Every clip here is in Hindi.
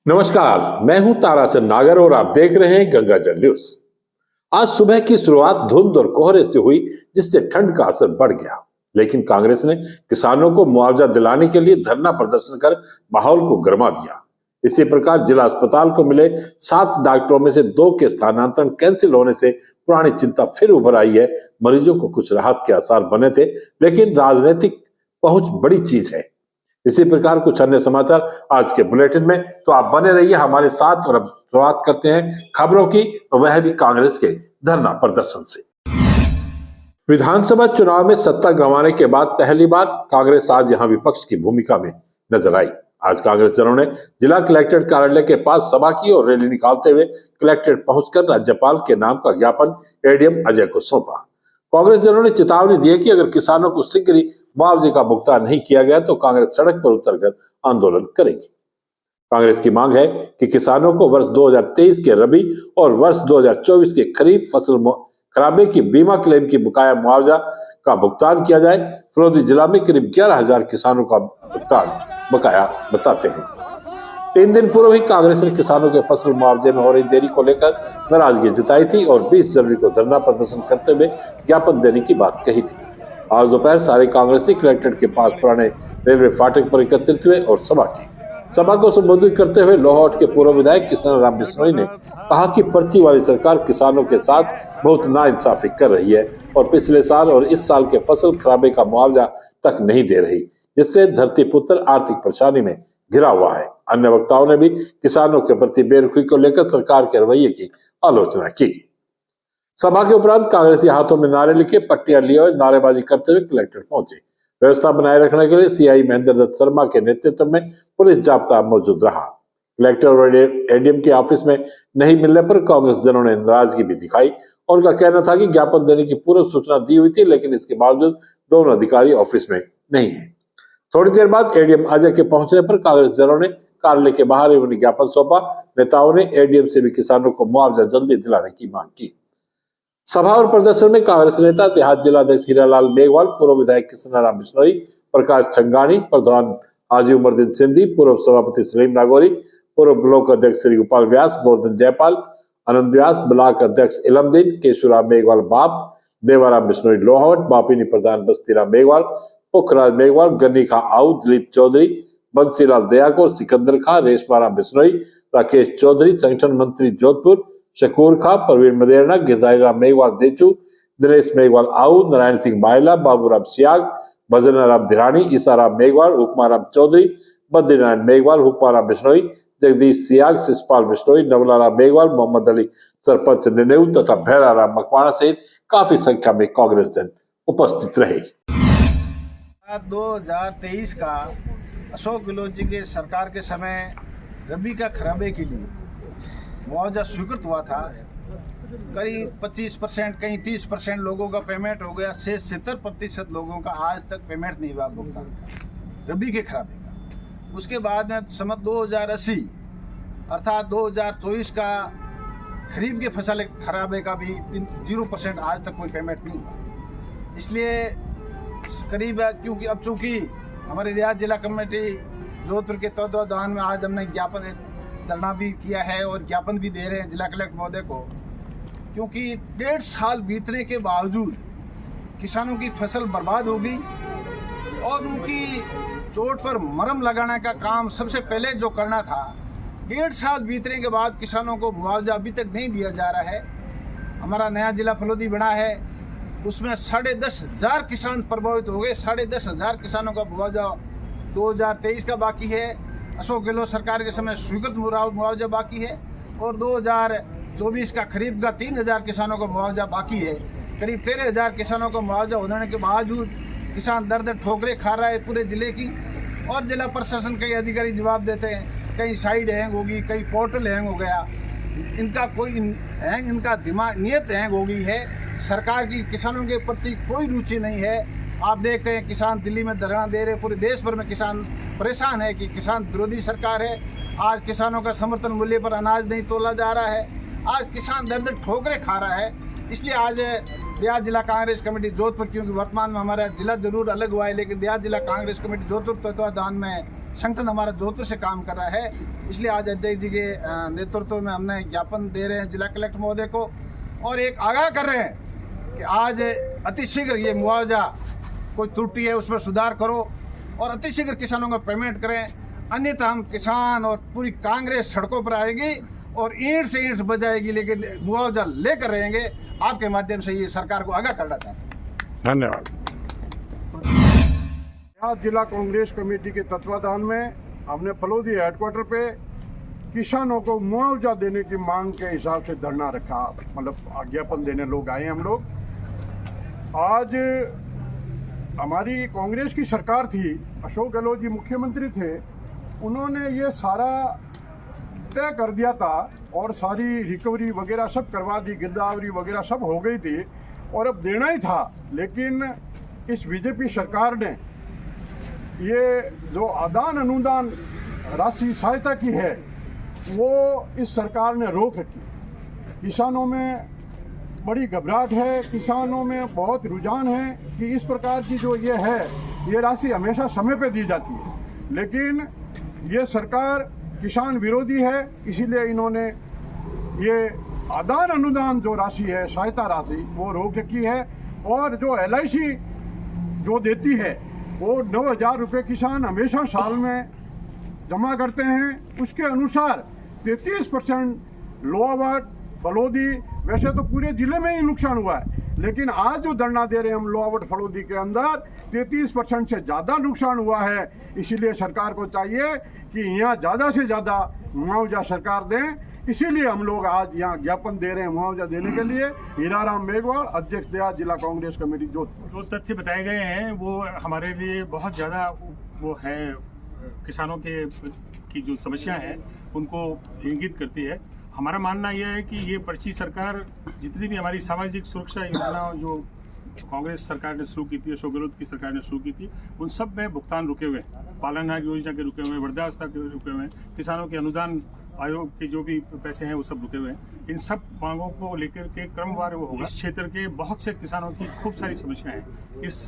नमस्कार, मैं हूं ताराचंद नागर और आप देख रहे हैं गंगाजल न्यूज। आज सुबह की शुरुआत धुंध और कोहरे से हुई, जिससे ठंड का असर बढ़ गया। लेकिन कांग्रेस ने किसानों को मुआवजा दिलाने के लिए धरना प्रदर्शन कर माहौल को गर्मा दिया। इसी प्रकार जिला अस्पताल को मिले 7 डॉक्टरों में से 2 के स्थानांतरण कैंसिल होने से पुरानी चिंता फिर उभर आई है। मरीजों को कुछ राहत के आसार बने थे, लेकिन राजनीतिक पहुंच बड़ी चीज है। इसी प्रकार कुछ अन्य समाचार आज के बुलेटिन में, तो आप बने रहिए हमारे साथ। और अब शुरुआत करते हैं खबरों की, वह भी कांग्रेस के धरना प्रदर्शन से। विधानसभा चुनाव में सत्ता गंवाने के बाद पहली बार कांग्रेस आज यहां विपक्ष की भूमिका में नजर आई। आज कांग्रेस जनों ने जिला कलेक्ट्रेट कार्यालय के पास सभा की और रैली निकालते हुए कलेक्ट्रेट पहुंचकर राज्यपाल के नाम का ज्ञापन एडीएम अजय को सौंपा। कांग्रेस जनों ने चेतावनी दी कि अगर किसानों को शीघ्र ही मुआवजे का भुगतान नहीं किया गया तो कांग्रेस सड़क पर उतरकर आंदोलन करेगी। कांग्रेस की मांग है कि किसानों को वर्ष 2023 के रबी और वर्ष 2024 के खरीफ फसल खराबे की बीमा क्लेम की बकाया मुआवजा का भुगतान किया जाए। फिरोजपुर जिला में करीब 11,000 किसानों का भुगतान बकाया बताते हैं। 3 दिन पूर्व ही कांग्रेस ने किसानों के फसल मुआवजे में हो रही देरी को लेकर नाराजगी जताई थी और 20 जनवरी को धरना प्रदर्शन करते हुए ज्ञापन देने की बात कही थी। आज दोपहर सारे कांग्रेसी कलेक्ट्रेट के पास पुराने रेलवे फाटक पर एकत्रित हुए और सभा को संबोधित करते हुए लोहावट के पूर्व विधायक किशन राम बिश्नोई ने कहा कि पर्ची वाली सरकार किसानों के साथ बहुत नाइंसाफी कर रही है और पिछले साल और इस साल के फसल खराबे का मुआवजा तक नहीं दे रही, जिससे धरती पुत्र आर्थिक परेशानी में घिरा हुआ है। अन्य वक्ताओं ने भी किसानों के प्रति बेरुखी को लेकर सरकार के रवैये की आलोचना की। सभा के उपरांत कांग्रेसी हाथों में नारे लिखे, पट्टियां लिए हुए नारेबाजी करते हुए कलेक्ट्रेट पहुंचे। व्यवस्था बनाए रखने के लिए सीआई महेंद्र दत्त शर्मा के नेतृत्व में पुलिस जाब्ता मौजूद रहा। कलेक्टर और एडीएम के ऑफिस में नहीं मिलने पर कांग्रेस जनों ने नाराजगी भी दिखाई और उनका कहना था कि ज्ञापन देने की पूर्व सूचना दी हुई थी, लेकिन इसके बावजूद दोनों अधिकारी ऑफिस में नहीं है। थोड़ी देर बाद एडीएम अजय के पहुंचने पर कांग्रेस जनों ने कार्यालय के बाहर उन्हें ज्ञापन सौंपा। नेताओं ने एडीएम से भी किसानों को मुआवजा जल्दी दिलाने की मांग की। सभा और प्रदर्शन में कांग्रेस नेता देहात जिलाध्यक्ष हीरालाल मेघवाल, पूर्व विधायक किशन राम बिश्नोई, प्रकाश छंगानी, प्रधान हाजी उमरदीन सिंधी, पूर्व सभापति सलीम नागौरी, पूर्व ब्लॉक अध्यक्ष श्री गोपाल व्यास, गोवर्धन जयपाल, आनंद व्यास, ब्लॉक अध्यक्ष इलमदीन, केशुराम मेघवाल बाप, देवाराम बिश्नोई लोहावट, बापिनी प्रधान बस्तीराम मेघवाल, पुखराज मेघवाल, गन्नी खां आऊ, दिलीप चौधरी, बंसीलाल दयाकोर, सिकंदर खां, रेशमाराम बिश्नोई, राकेश चौधरी, संगठन मंत्री जोधपुर, शकूर खां, प्रवीण मदेरणा, गिरधारीराम मेघवाल देचू, दिनेश मेघवाल आऊ, नारायण सिंह बायला, बाबूराम सियाग, भजनराम धिरानी, ईसाराम मेघवाल, हुक्माराम चौधरी, बद्रीनारायण मेघवाल, हुक्माराम बिश्नोई, जगदीश सियाग, शिषपाल बिश्नोई, नवलाराम मेघवाल, मोहम्मद अली सरपंच निनेऊ तथा भैराराम मकवाणा सहित काफी संख्या में कांग्रेस जन उपस्थित रहे। 2023 का अशोक गहलोत जी के सरकार के समय रबी का खराबे के लिए मुआवजा स्वीकृत हुआ था। करीब 25%, कहीं 30% लोगों का पेमेंट हो गया। शेष 70% लोगों का आज तक पेमेंट नहीं हुआ भुगतान रबी के खराबे का। उसके बाद में समझ 2080 अर्थात 2024 का खरीफ के फसल खराबे का भी 0% आज तक कोई पेमेंट नहीं हुआ। इसलिए करीब, क्योंकि अब चूँकि हमारे देहात जिला कमेटी जोधपुर के तत्वावधान में आज हमने ज्ञापन धरना भी किया है और ज्ञापन भी दे रहे हैं जिला कलेक्टर महोदय को, क्योंकि 1.5 साल बीतने के बावजूद किसानों की फसल बर्बाद हो गई और उनकी चोट पर मरहम लगाने का काम सबसे पहले जो करना था, 1.5 साल बीतने के बाद किसानों को मुआवजा अभी तक नहीं दिया जा रहा है। हमारा नया जिला फलोदी बना है, उसमें 10,500 किसान प्रभावित हो गए। 10,500 किसानों का मुआवजा 2023 का बाकी है। अशोक गहलोत सरकार के समय स्वीकृत मुआवजा बाकी है और 2024 का खरीफ का 3,000 किसानों का मुआवजा बाकी है। करीब 13,000 किसानों का मुआवजा होने के बावजूद किसान दर दर ठोकरें खा रहा है पूरे जिले की। और जिला प्रशासन कई अधिकारी जवाब देते हैं, कहीं साइड हैंग होगी, कहीं पोर्टल हैंग हो गया, इनका कोई हैंग, इनका दिमाग नियत हैंग हो गई है। सरकार की किसानों के प्रति कोई रुचि नहीं है। आप देखते हैं किसान दिल्ली में धरना दे रहे, पूरे देश भर में किसान परेशान है कि किसान विरोधी सरकार है। आज किसानों का समर्थन मूल्य पर अनाज नहीं तोला जा रहा है। आज किसान दर दर ठोकरें खा रहा है। इसलिए आज देहात जिला कांग्रेस कमेटी जोधपुर, क्योंकि वर्तमान में हमारा जिला जरूर अलग हुआ है, लेकिन देहात जिला कांग्रेस कमेटी जोधपुर तत्वावधान में संगठन हमारा जोधपुर से काम कर रहा है। इसलिए आज अध्यक्ष जी के नेतृत्व में हमने ज्ञापन दे रहे हैं जिला कलेक्टर महोदय को और एक आगाह कर रहे हैं कि आज अतिशीघ्र ये मुआवजा कोई त्रुटि है उसमें सुधार करो और अतिशीघ्र किसानों को पेमेंट करें, अन्यथा हम किसान और पूरी कांग्रेस सड़कों पर आएगी और ईंट से ईंट बजाएगी, लेकिन मुआवजा लेकर रहेंगे। आपके माध्यम से ये सरकार को आगाह करना चाहते हैं। धन्यवाद। आज जिला कांग्रेस कमेटी के तत्वाधान में हमने फलोदी हेडक्वार्टर पे किसानों को मुआवजा देने की मांग के हिसाब से धरना रखा, मतलब ज्ञापन देने लोग आए हम लोग। आज हमारी कांग्रेस की सरकार थी, अशोक गहलोत जी मुख्यमंत्री थे, उन्होंने ये सारा तय कर दिया था और सारी रिकवरी वगैरह सब करवा दी, गिरदावरी वगैरह सब हो गई थी और अब देना ही था। लेकिन इस बीजेपी सरकार ने ये जो आदान अनुदान राशि सहायता की है वो इस सरकार ने रोक रखी। किसानों में बड़ी घबराहट है, किसानों में बहुत रुझान है कि इस प्रकार की जो ये है ये राशि हमेशा समय पे दी जाती है, लेकिन ये सरकार किसान विरोधी है, इसीलिए इन्होंने ये आदान अनुदान जो राशि है, सहायता राशि, वो रोक रखी है। और जो LIC जो देती है वो 9,000 रुपये किसान हमेशा साल में जमा करते हैं। उसके अनुसार 33% लोहावट, फलोदी, वैसे तो पूरे जिले में ही नुकसान हुआ है, लेकिन आज जो धरना दे रहे हैं हम लोहावट फलोदी के अंदर 33% से ज़्यादा नुकसान हुआ है। इसीलिए सरकार को चाहिए कि यहाँ ज़्यादा से ज़्यादा मुआवजा सरकार दें। इसीलिए हम लोग आज यहाँ ज्ञापन दे रहे हैं मुआवजा देने के लिए। हीराराम मेघवाल, अध्यक्ष देहात जिला कांग्रेस कमेटी जोधपुर। जो तथ्य बताए गए हैं वो हमारे लिए बहुत ज़्यादा वो है, किसानों की जो समस्या है उनको इंगित करती है। हमारा मानना यह है कि ये पर्ची सरकार जितनी भी हमारी सामाजिक सुरक्षा योजना जो कांग्रेस सरकार ने शुरू की थी, अशोक गहलोत की सरकार ने शुरू की थी, उन सब में भुगतान रुके हुए हैं। पालनहार योजना के रुके हुए हैं, वृद्धावस्था के रुके हुए हैं, किसानों के अनुदान आयोग के जो भी पैसे हैं वो सब रुके हुए हैं। इन सब मांगों को लेकर के क्रमवार वो होगा। इस क्षेत्र के बहुत से किसानों की खूब सारी समस्याएं हैं। इस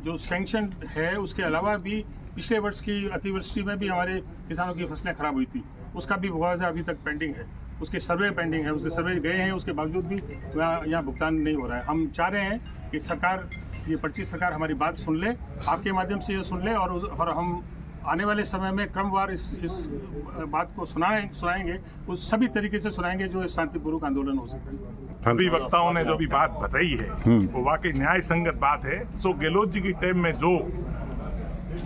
जो सैंक्शन है उसके अलावा भी पिछले वर्ष की अतिवृष्टि में भी हमारे किसानों की फसलें खराब हुई थी, उसका भी मुआवजा अभी तक पेंडिंग है, उसके सर्वे पेंडिंग है, उसके सर्वे गए हैं, उसके बावजूद भी यहाँ भुगतान नहीं हो रहा है। हम चाह रहे हैं कि सरकार, ये पर्ची सरकार हमारी बात सुन ले, आपके माध्यम से ये सुन ले और हम आने वाले समय में क्रमवार इस बात को सुनाएंगे, उस सभी तरीके से सुनाएंगे जो शांतिपूर्वक आंदोलन हो सके। अभी वक्ताओं ने जो भी बात बताई है वो वाकई न्याय संगत बात है। सो गहलोत जी की टाइम में जो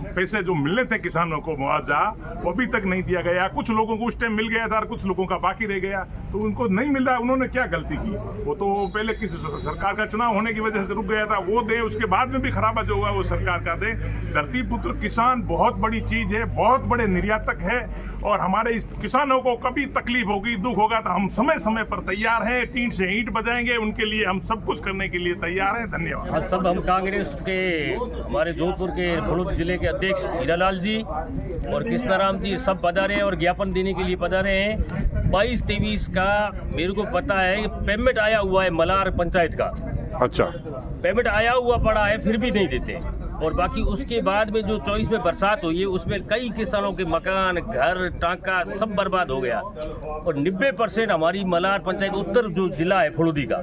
पैसे जो मिलने थे किसानों को मुआवजा, वो अभी तक नहीं दिया गया। कुछ लोगों को उस टाइम मिल गया था और कुछ लोगों का बाकी रह गया, तो उनको नहीं मिल रहा। उन्होंने क्या गलती की? वो तो पहले किसी सरकार का चुनाव होने की वजह से रुक गया था, वो दे, उसके बाद में भी खराबा जो हुआ वो सरकार का दे। धरती पुत्र किसान बहुत बड़ी चीज है, बहुत बड़े निर्यातक है, और हमारे इस किसानों को कभी तकलीफ होगी, दुख होगा तो हम समय समय पर तैयार हैं, टींट से ईंट बजाएंगे, उनके लिए हम सब कुछ करने के लिए तैयार हैं। धन्यवाद। सब हम कांग्रेस के हमारे जोधपुर के फलोद जिले के अध्यक्ष हीरालाल जी और कृष्णाराम जी सब पधारे हैं और ज्ञापन देने के लिए पधारे हैं। 22-23 का मेरे को पता है, पेमेंट आया हुआ है मलार पंचायत का। अच्छा, पेमेंट आया हुआ पड़ा है, फिर भी नहीं देते। और बाकी उसके बाद में जो 24 में बरसात हुई है उसमें कई किसानों के मकान, घर, टांका सब बर्बाद हो गया और 90% हमारी मलार पंचायत उत्तर जो जिला है फलोदी का,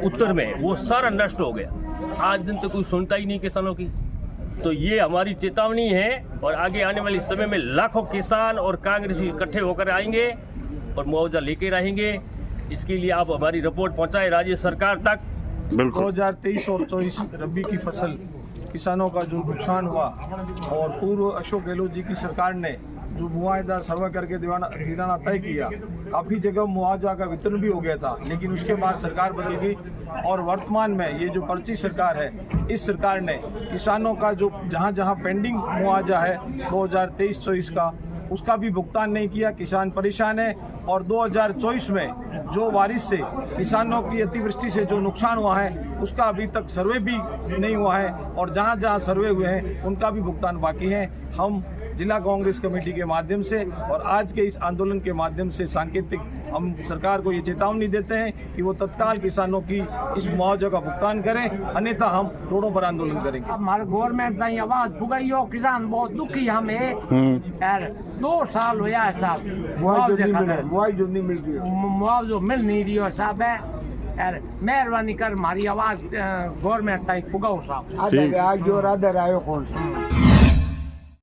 उत्तर में वो सारा नष्ट हो गया। आज दिन तो कोई सुनता ही नहीं किसानों की। तो ये हमारी चेतावनी है और आगे आने वाले समय में लाखों किसान और कांग्रेसी इकट्ठे होकर आएंगे और मुआवजा लेके रहेंगे। इसके लिए आप हमारी रिपोर्ट पहुंचाए राज्य सरकार तक। 2023 और 24 रबी की फसल किसानों का जो नुकसान हुआ और पूर्व अशोक गहलोत जी की सरकार ने जो मुआवजा सर्वे करके दिलाना तय किया, काफ़ी जगह मुआवजा का वितरण भी हो गया था, लेकिन उसके बाद सरकार बदल गई और वर्तमान में ये जो पर्ची सरकार है, इस सरकार ने किसानों का जो जहां पेंडिंग मुआवजा है 2023-24 का, उसका भी भुगतान नहीं किया। किसान परेशान है और 2024 में जो बारिश से किसानों की अतिवृष्टि से जो नुकसान हुआ है उसका अभी तक सर्वे भी नहीं हुआ है और जहां सर्वे हुए हैं उनका भी भुगतान बाकी है। हम जिला कांग्रेस कमेटी के माध्यम से और आज के इस आंदोलन के माध्यम से सांकेतिक हम सरकार को ये चेतावनी देते हैं कि वो तत्काल किसानों की इस मुआवजा का भुगतान करें, अन्यथा हम रोडों पर आंदोलन करेंगे। हमारे गवर्नमेंट ने आवाज पुगाई हो, किसान बहुत दुखी हम है यार। 2 साल हुआ है साहब मुआवजो नहीं मिल रही, मुआवजो मिल नहीं रही है साहब है यार, मेहरबानी कर हमारी आवाज गवर्नमेंट तक पुगाओ साहब। आज जो राधर आयो कौन सा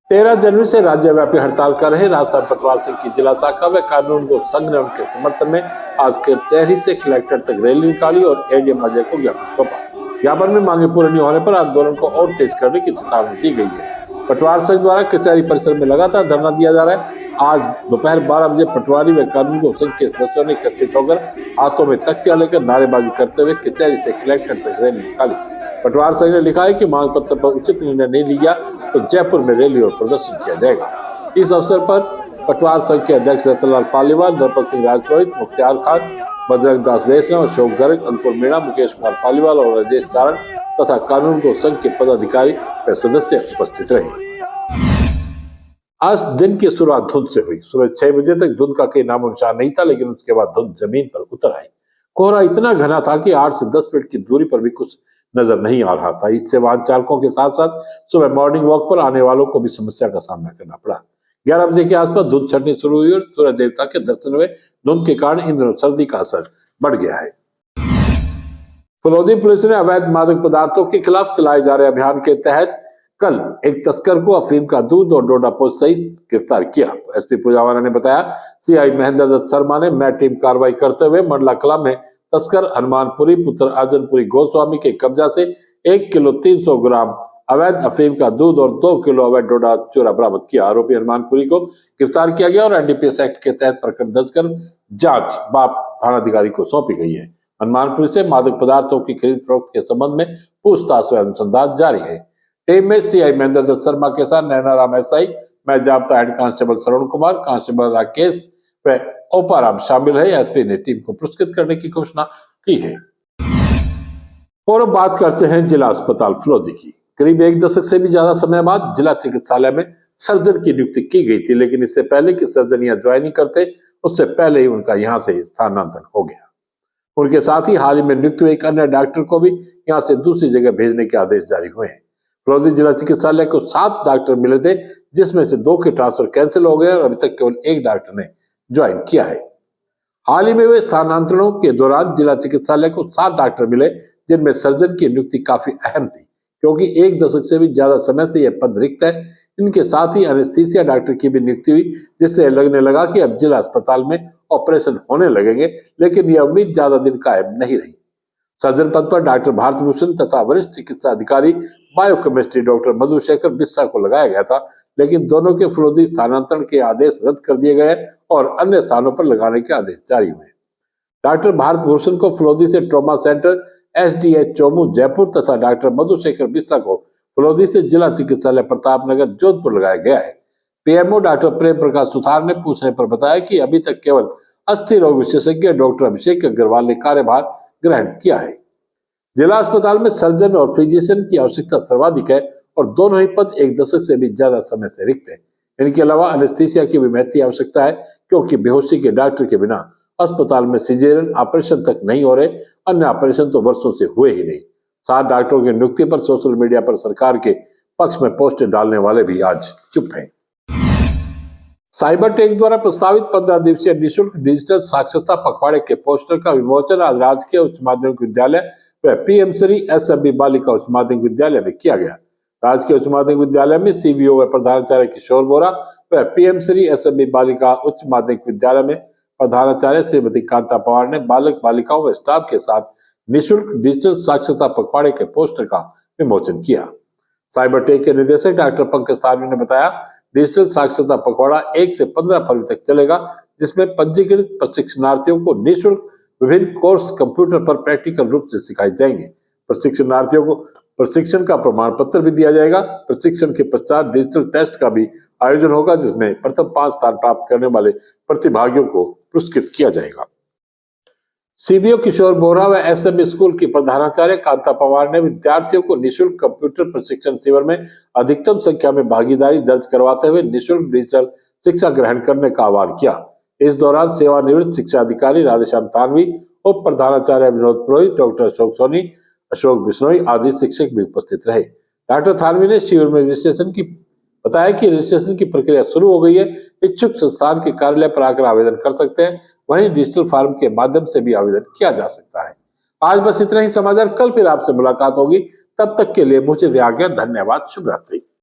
13 जनवरी से राज्यव्यापी हड़ताल कर रहे राजस्थान पटवार संघ की जिला शाखा व कानून को संघ ने उनके समर्थन में आज कचहरी से कलेक्टर तक रैली निकाली और एडीएम अजय को ज्ञापन सौंपा। ज्ञापन में मांगे पूरी नहीं होने पर आंदोलन को और तेज करने की चेतावनी दी गई है। पटवार संघ द्वारा कचहरी परिसर में लगातार धरना दिया जा रहा है। आज दोपहर 12 बजे पटवारी व कानून को संघ के सदस्यों ने एकत्रित होकर हाथों में तख्तियां लेकर नारेबाजी करते हुए कचहरी से कलेक्टर तक रैली निकाली। पटवार संघ ने लिखा है कि मांग पत्र पर उचित निर्णय नहीं लिया तो जयपुर में रैली और प्रदर्शन किया जाएगा। इस अवसर पर पटवार संघ के अध्यक्ष रतनलाल पालीवाल, नरपत सिंह राजपुरोहित, मुख्तार खान, बजरंग दास वैष्णव, अशोक गर्ग, अंकुर मीणा, मुकेश कुमार पालीवाल और राजेश चारण तथा कानून को संघ के पदाधिकारी व सदस्य उपस्थित रहे। आज दिन की शुरुआत धुंध से हुई। सुबह 6 बजे तक धुंध का कोई नामो निशान नहीं था, लेकिन उसके बाद धुंध जमीन पर उतर आई। कोहरा इतना घना था कि 8 से 10 फीट की दूरी पर भी कुछ नजर नहीं आ रहा था। इससे वाहन चालकों के साथ साथ सुबह मॉर्निंग वॉक पर आने वालों को भी समस्या का सामना करना पड़ा। 11 बजे के आसपास धुंध छटनी शुरू हुई और सूर्य देवता के दर्शन हुए। धुंध के कारण इन दिनों सर्दी का असर बढ़ गया है। फलोदी पुलिस ने अवैध मादक पदार्थों के खिलाफ चलाए जा रहे अभियान के तहत कल एक तस्कर को अफीम का दूध और डोडा पोस्ट सहित गिरफ्तार किया। एसपी पुजावाना ने बताया, सीआई महेंद्र दत्त शर्मा ने मैं टीम कार्रवाई करते हुए मंडला कला में तस्कर हनुमानपुरी पुत्र अर्जुनपुरी गोस्वामी के कब्जा से 1 किलो 300 ग्राम अवैध अफीम का दूध और 2 किलो अवैध डोडा चूरा बरामद किया। आरोपी हनुमानपुरी को गिरफ्तार किया गया और एनडीपीएस एक्ट के तहत प्रकरण दर्ज कर जांच बाप थानाधिकारी को सौंपी गई है। हनुमानपुरी से मादक पदार्थों की खरीद फरोख्त के संबंध में पूछताछ व अनुसंधान जारी है। टीम में सीआई महेंद्र दत्त शर्मा के साथ नैनाराम एसआई, मैं जाब्ता head constable Shravan Kumar, constable Rakesh व ओपाराम शामिल है। एसपी ने टीम को पुरस्कृत करने की घोषणा की है। और अब बात करते हैं जिला अस्पताल फलोदी की। करीब 1 दशक से भी ज्यादा समय बाद जिला चिकित्सालय में सर्जन की नियुक्ति की गई थी, लेकिन इससे पहले कि सर्जन यहाँ ज्वाइनिंग करते उससे पहले ही उनका यहाँ से स्थानांतरण हो गया। उनके साथ ही हाल ही में नियुक्त हुए एक अन्य डॉक्टर को भी यहाँ से दूसरी जगह भेजने के आदेश जारी हुए हैं। फलोदी जिला चिकित्सालय को 7 डॉक्टर मिले थे, जिसमें से 2 के ट्रांसफर कैंसिल हो गए और अभी तक केवल 1 डॉक्टर ने ज्वाइन किया है। हाल ही में हुए स्थानांतरणों के दौरान जिला चिकित्सालय को 7 डॉक्टर मिले, जिनमें सर्जन की नियुक्ति काफी अहम थी, क्योंकि 1 दशक से भी ज्यादा समय से यह पद रिक्त है। इनके साथ ही एनेस्थीसिया डॉक्टर की भी नियुक्ति हुई, जिससे लगने लगा कि अब जिला अस्पताल में ऑपरेशन होने लगेंगे, लेकिन यह उम्मीद ज्यादा दिन कायम नहीं रही। सर्जन पद पर डॉक्टर भारत भूषण तथा वरिष्ठ चिकित्सा अधिकारी बायोकेमिस्ट्री डॉक्टर मधुशेखर बिस्सा को लगाया गया था, लेकिन दोनों के फलोदी स्थानांतरण के आदेश रद्द कर दिए गए और अन्य स्थानों पर लगाने के आदेश जारी हुए। डॉक्टर भारत भूषण को फलोदी से trauma centre SDH Chomu Jaipur तथा डॉक्टर मधुशेखर बिस्सा को फलोदी से जिला चिकित्सालय प्रतापनगर जोधपुर लगाया गया है। पीएमओ डॉक्टर प्रेम प्रकाश सुथार ने पूछने पर बताया कि अभी तक केवल अस्थि रोग विशेषज्ञ डॉक्टर अभिषेक अग्रवाल ने कार्यभार ग्रहण किया है। जिला अस्पताल में सर्जन और फिजिशियन की आवश्यकता सर्वाधिक है और दोनों ही पद 1 दशक से भी ज्यादा समय से रिक्त है। इनके अलावा एनेस्थीसिया की भी महती आवश्यकता है, क्योंकि बेहोशी के डॉक्टर के बिना अस्पताल में सिजेरियन ऑपरेशन तक नहीं हो रहे, अन्य ऑपरेशन तो वर्षों से हुए ही नहीं। 7 डॉक्टरों की नियुक्ति पर सोशल मीडिया पर सरकार के पक्ष में पोस्ट डालने वाले भी आज चुप हैं। साइबर टेक द्वारा प्रस्तावित 15 दिवसीय निःशुल्क डिजिटल साक्षरता पखवाड़े के पोस्टर का विमोचन आज राजकीय उच्च माध्यमिक विद्यालय व पीएम श्री एसएमबी बालिका उच्च माध्यमिक विद्यालय में किया गया। राजकीय उच्च माध्यमिक विद्यालय में सीबीओ व प्रधानाचार्य किशोर बोरा व पीएम श्री एसएमबी बालिका उच्च माध्यमिक विद्यालय में प्रधानाचार्य श्रीमती कांता पवार ने बालक बालिकाओं व स्टाफ के साथ निःशुल्क डिजिटल साक्षरता पखवाड़े के पोस्टर का विमोचन किया। साइबर टेक के निदेशक डॉक्टर पंकज तारवी ने बताया, डिजिटल साक्षरता पखवाड़ा 1 से 15 फरवरी तक चलेगा, जिसमें पंजीकृत प्रशिक्षणार्थियों को निःशुल्क विभिन्न कोर्स कंप्यूटर पर प्रैक्टिकल रूप से सिखाए जाएंगे। प्रशिक्षणार्थियों को प्रशिक्षण का प्रमाण पत्र भी दिया जाएगा। प्रशिक्षण के पश्चात डिजिटल टेस्ट का भी आयोजन होगा, जिसमें प्रथम 5 स्थान प्राप्त करने वाले प्रतिभागियों को पुरस्कृत किया जाएगा। सीबीओ किशोर बोरा व एसएमबी स्कूल की प्रधानाचार्य कांता पवार ने विद्यार्थियों को निःशुल्क कंप्यूटर प्रशिक्षण शिविर में अधिकतम संख्या में भागीदारी दर्ज करवाते हुए निःशुल्क डिजिटल शिक्षा ग्रहण करने का आह्वान किया। इस दौरान सेवानिवृत्त शिक्षा अधिकारी राधेश्याम तानवी, उप प्रधानाचार्य विनोद पुरोहित, डॉक्टर अशोक सोनी, अशोक बिश्नोई आदि शिक्षक भी उपस्थित रहे। डॉक्टर थानवी ने शिविर में रजिस्ट्रेशन की बताया कि रजिस्ट्रेशन की प्रक्रिया शुरू हो गई है। इच्छुक संस्थान के कार्यालय पर आकर आवेदन कर सकते हैं। वहीं डिजिटल फॉर्म के माध्यम से भी आवेदन किया जा सकता है। आज बस इतना ही समाचार। कल फिर आपसे मुलाकात होगी। तब तक के लिए मुझे दिया गया धन्यवाद। शुभ रात्रि।